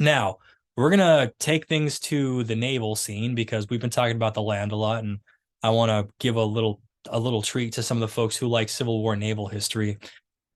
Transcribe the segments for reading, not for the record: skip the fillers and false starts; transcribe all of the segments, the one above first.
Now, we're gonna take things to the naval scene because we've been talking about the land a lot, and I want to give a little treat to some of the folks who like Civil War naval history.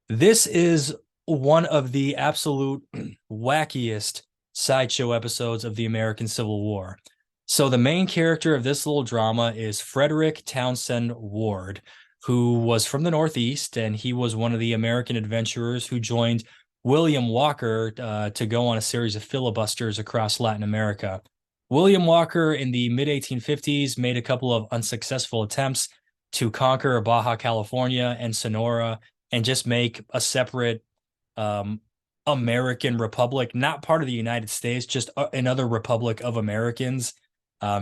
This is one of the absolute wackiest sideshow episodes of the American Civil War. So the main character of this little drama is Frederick Townsend Ward, who was from the Northeast, and he was one of the American adventurers who joined William Walker to go on a series of filibusters across Latin America. William Walker in the mid 1850s made a couple of unsuccessful attempts to conquer Baja California and Sonora and just make a separate um, American republic, not part of the United States, just another republic of Americans.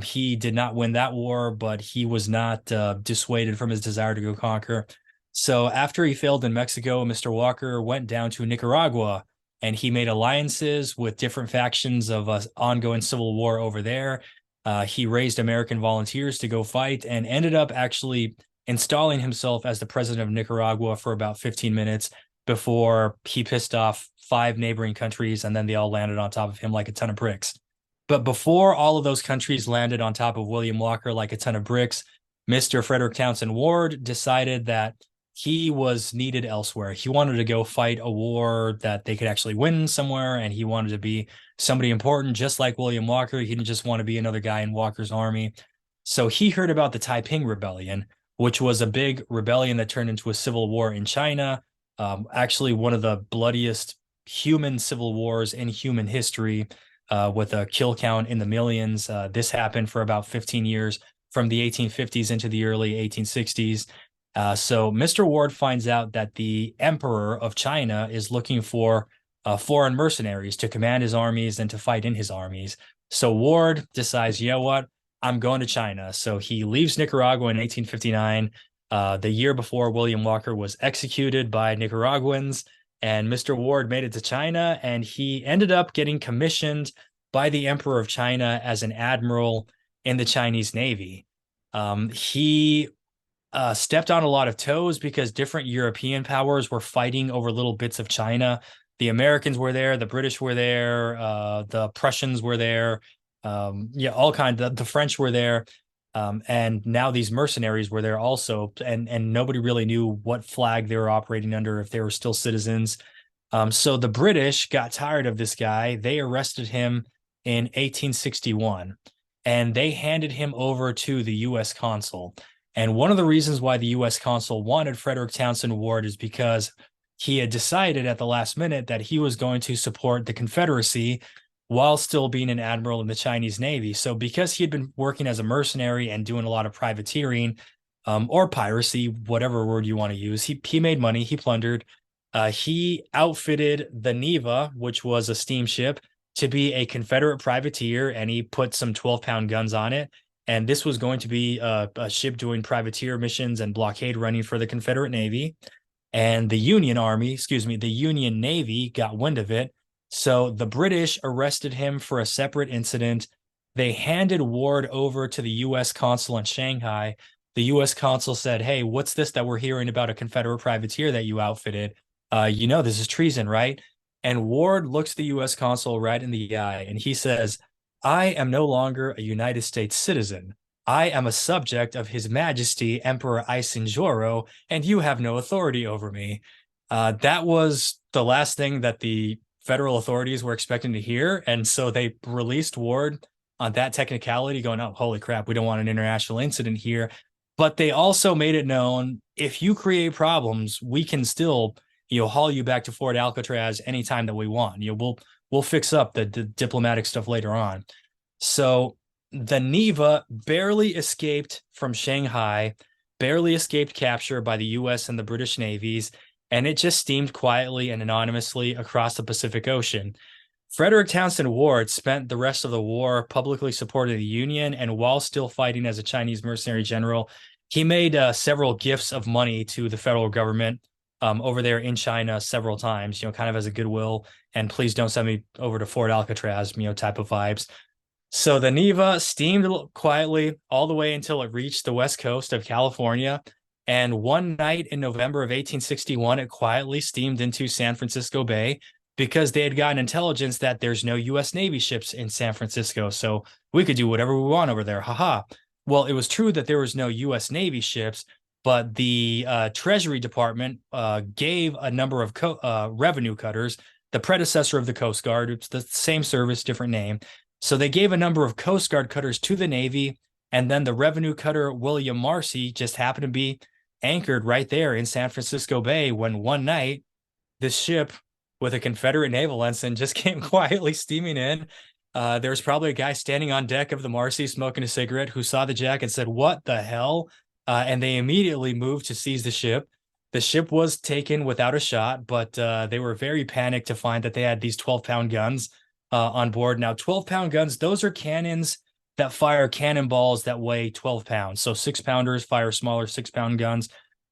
He did not win that war, but he was not dissuaded from his desire to go conquer. So after he failed in Mexico, Mr. Walker went down to Nicaragua and he made alliances with different factions of ongoing civil war over there. He raised American volunteers to go fight and ended up actually installing himself as the president of Nicaragua for about 15 minutes before he pissed off five neighboring countries and then they all landed on top of him like a ton of bricks. But before all of those countries landed on top of William Walker like a ton of bricks, Mr. Frederick Townsend Ward decided that he was needed elsewhere. He wanted to go fight a war that they could actually win somewhere, and he wanted to be somebody important, just like William Walker. He didn't just want to be another guy in Walker's army. So he heard about the Taiping Rebellion, which was a big rebellion that turned into a civil war in China. Actually, one of the bloodiest human civil wars in human history, with a kill count in the millions. This happened for about 15 years from the 1850s into the early 1860s. So Mr. Ward finds out that the emperor of China is looking for foreign mercenaries to command his armies and to fight in his armies. So Ward decides, you know what? I'm going to China. So he leaves Nicaragua in 1859, the year before William Walker was executed by Nicaraguans. And Mr. Ward made it to China, and he ended up getting commissioned by the Emperor of China as an admiral in the Chinese Navy. He stepped on a lot of toes because different European powers were fighting over little bits of China. The Americans were there, the British were there, the Prussians were there, yeah, all kinds. The French were there, and now these mercenaries were there also, and nobody really knew what flag they were operating under, if they were still citizens. So the British got tired of this guy. They arrested him in 1861, and they handed him over to the U.S. consul. And one of the reasons why the U.S. consul wanted Frederick Townsend Ward is because he had decided at the last minute that he was going to support the Confederacy while still being an admiral in the Chinese Navy. So because he had been working as a mercenary and doing a lot of privateering, or piracy, whatever word you want to use, he made money, he plundered. He outfitted the Neva, which was a steamship, to be a Confederate privateer, and he put some 12-pound guns on it. And this was going to be a ship doing privateer missions and blockade running for the Confederate Navy. And the Union Army, excuse me, the Union Navy got wind of it. So the British arrested him for a separate incident. They handed Ward over to the U.S. consul in Shanghai. The U.S. consul said, "Hey, what's this that we're hearing about a Confederate privateer that you outfitted? This is treason, right?" And Ward looks the U.S. consul right in the eye and he says, "I am no longer a United States citizen. I am a subject of His Majesty Emperor Isinjoro, and you have no authority over me." That was the last thing that the federal authorities were expecting to hear. And so they released Ward on that technicality, going, "Oh, holy crap, we don't want an international incident here." But they also made it known, if you create problems, we can still, haul you back to Fort Alcatraz anytime that we want. We'll fix up the diplomatic stuff later on. So the Neva barely escaped from Shanghai, barely escaped capture by the US and the British navies, and it just steamed quietly and anonymously across the Pacific Ocean. Frederick Townsend Ward spent the rest of the war publicly supporting the Union, and while still fighting as a Chinese mercenary general, he made several gifts of money to the federal government over there in China several times, kind of as a goodwill, and please don't send me over to Fort Alcatraz, type of vibes. So the Neva steamed quietly all the way until it reached the west coast of California. And one night in November of 1861, it quietly steamed into San Francisco Bay, because they had gotten intelligence that there's no U.S. Navy ships in San Francisco, so we could do whatever we want over there. Haha. Well, it was true that there was no U.S. Navy ships, but the Treasury Department gave a number of revenue cutters, the predecessor of the Coast Guard. It's the same service, different name. So they gave a number of Coast Guard cutters to the Navy, and then the revenue cutter William Marcy just happened to be anchored right there in San Francisco Bay when one night this ship with a Confederate naval ensign just came quietly steaming in. There was probably a guy standing on deck of the Marcy smoking a cigarette who saw the jack and said, "What the hell?" And they immediately moved to seize the ship. The ship was taken without a shot, but they were very panicked to find that they had these 12-pound guns on board. Now, 12-pound guns, those are cannons that fire cannonballs that weigh 12 pounds. So 6-pounders fire smaller 6-pound guns.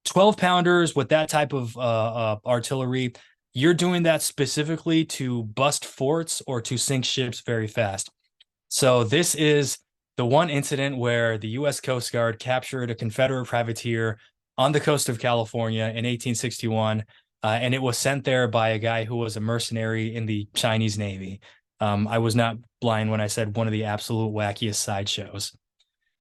12-pounders with that type of artillery, you're doing that specifically to bust forts or to sink ships very fast. So this is the one incident where the U.S. Coast Guard captured a Confederate privateer on the coast of California in 1861, and it was sent there by a guy who was a mercenary in the Chinese Navy. I was not blind when I said one of the absolute wackiest sideshows.